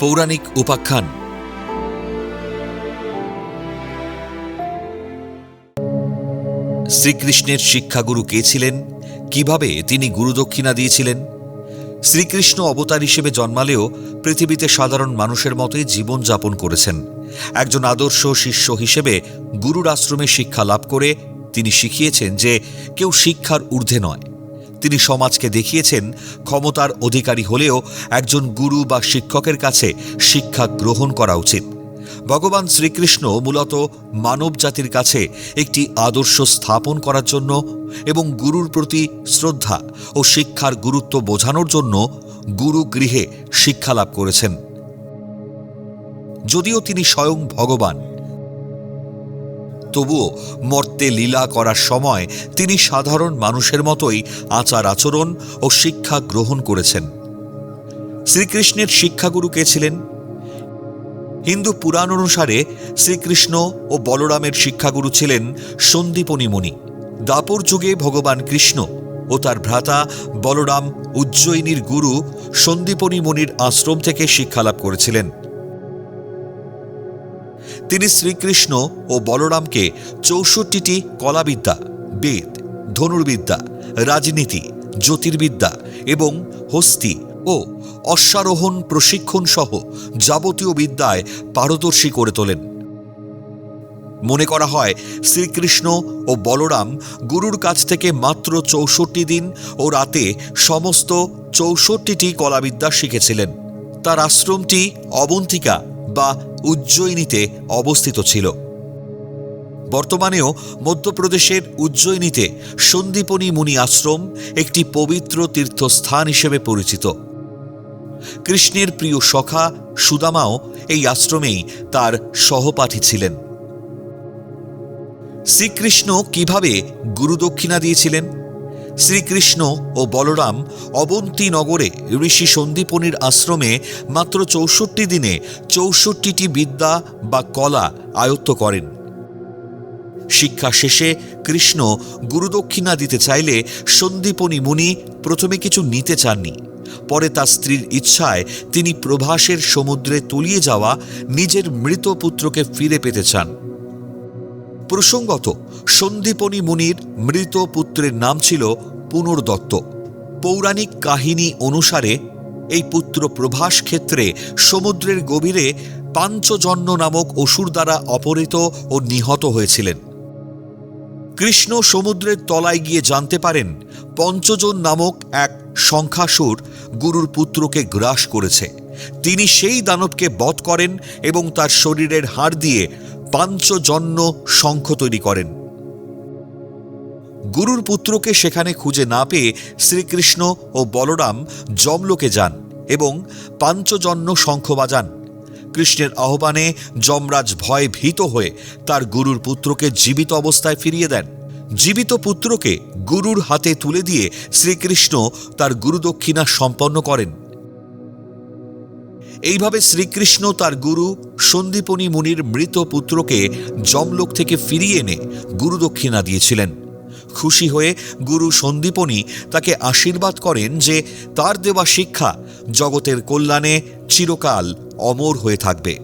পৌরাণিক উপাখ্যান। শ্রীকৃষ্ণের শিক্ষাগুরু কে ছিলেন, কিভাবে তিনি গুরুদক্ষিণা দিয়েছিলেন? শ্রীকৃষ্ণ অবতার হিসেবে জন্মালেও পৃথিবীতে সাধারণ মানুষের মতোই জীবনযাপন করেছেন। একজন আদর্শ শিষ্য হিসেবে গুরুর আশ্রমে শিক্ষা লাভ করে তিনি শিখিয়েছেন যে কেউ শিক্ষার ঊর্ধ্বে নয়। তিনি সমাজকে দেখিয়েছেন ক্ষমতার অধিকারী হলেও একজন গুরু বা শিক্ষকের কাছে শিক্ষা গ্রহণ করা উচিত। ভগবান শ্রীকৃষ্ণ মূলত মানব জাতির কাছে একটি আদর্শ স্থাপন করার জন্য এবং গুরুর প্রতি শ্রদ্ধা ও শিক্ষার গুরুত্ব বোঝানোর জন্য গুরু গৃহে শিক্ষা লাভ করেছেন। যদিও তিনি স্বয়ং ভগবান, তবুও মর্তে লীলা করার সময় তিনি সাধারণ মানুষের মতোই আচার আচরণ ও শিক্ষা গ্রহণ করেছেন। শ্রীকৃষ্ণের শিক্ষাগুরু কে ছিলেন? হিন্দু পুরাণ অনুসারে শ্রীকৃষ্ণ ও বলরামের শিক্ষাগুরু ছিলেন সন্দীপনী মুনি। দ্বাপর যুগে ভগবান কৃষ্ণ ও তার ভ্রাতা বলরাম উজ্জয়িনীর গুরু সন্দীপনী মুনির আশ্রম থেকে শিক্ষালাভ করেছিলেন। তিনি শ্রীকৃষ্ণ ও বলরামকে ৬৪টি কলাবিদ্যা, বেদ, ধনুর্বিদ্যা, রাজনীতি, জ্যোতির্বিদ্যা এবং হস্তি ও অশ্বারোহণ প্রশিক্ষণ সহ যাবতীয় বিদ্যায় পারদর্শী করে তোলেন। মনে করা হয় শ্রীকৃষ্ণ ও বলরাম গুরুর কাছ থেকে মাত্র ৬৪ দিন ও রাতে সমস্ত ৬৪টি কলাবিদ্যা শিখেছিলেন। তার আশ্রমটি অবন্তিকা বা উজ্জয়িনীতে অবস্থিত ছিল। বর্তমানেও মধ্যপ্রদেশের উজ্জয়িনীতে সন্দীপনী মুনি আশ্রম একটি পবিত্র তীর্থস্থান হিসেবে পরিচিত। কৃষ্ণের প্রিয় সখা সুদামাও এই আশ্রমেই তার সহপাঠী ছিলেন। শ্রীকৃষ্ণ কিভাবে গুরুদক্ষিণা দিয়েছিলেন? শ্রীকৃষ্ণ ও বলরাম অবন্তী নগরে ঋষি সন্দীপনীর আশ্রমে মাত্র ৬৪ দিনে ৬৪টি বিদ্যা বা কলা আয়ত্ত করেন। শিক্ষা শেষে কৃষ্ণ গুরুদক্ষিণা দিতে চাইলে সন্দীপনী মুনি প্রথমে কিছু নিতে চাননি। পরে তার স্ত্রীর ইচ্ছায় তিনি প্রভাসের সমুদ্রে তলিয়ে যাওয়া নিজের মৃত পুত্রকে ফিরে পেতে চান। প্রসঙ্গত, সন্দীপনী মুনির মৃত পুত্রের নাম ছিল পুনর্দত্ত। পৌরাণিক কাহিনী অনুসারে এই পুত্র প্রভাস ক্ষেত্রে সমুদ্রের গভীরে পাঞ্চজন্য নামক অসুর দ্বারা অপহৃত ও নিহত হয়েছিলেন। কৃষ্ণ সমুদ্রের তলায় গিয়ে জানতে পারেন পঞ্চজন নামক এক সংখ্যাসুর গুরুর পুত্রকে গ্রাস করেছে। তিনি সেই দানবকে বধ করেন এবং তার শরীরের হাড় দিয়ে পাঞ্চজন্য শঙ্খ তৈরি করেন। গুরুর পুত্রকে সেখানে খুঁজে না পেয়ে শ্রীকৃষ্ণ ও বলরাম যমলোকে যান এবং পাঞ্চজন্য শঙ্খ বাজান। কৃষ্ণের আহ্বানে যমরাজ ভয়ে ভীত হয়ে তার গুরুর পুত্রকে জীবিত অবস্থায় ফিরিয়ে দেন। জীবিত পুত্রকে গুরুর হাতে তুলে দিয়ে শ্রীকৃষ্ণ তার গুরুদক্ষিণা সম্পন্ন করেন। এইভাবে শ্রীকৃষ্ণ তার গুরু সন্দীপনী মুনির মৃত পুত্রকে যমলোক থেকে ফিরিয়ে এনে গুরুদক্ষিণা দিয়েছিলেন। খুশি হয়ে গুরু সন্দীপনী তাকে আশীর্বাদ করেন যে তার দেওয়া শিক্ষা জগতের কল্যাণে চিরকাল অমর হয়ে থাকবে।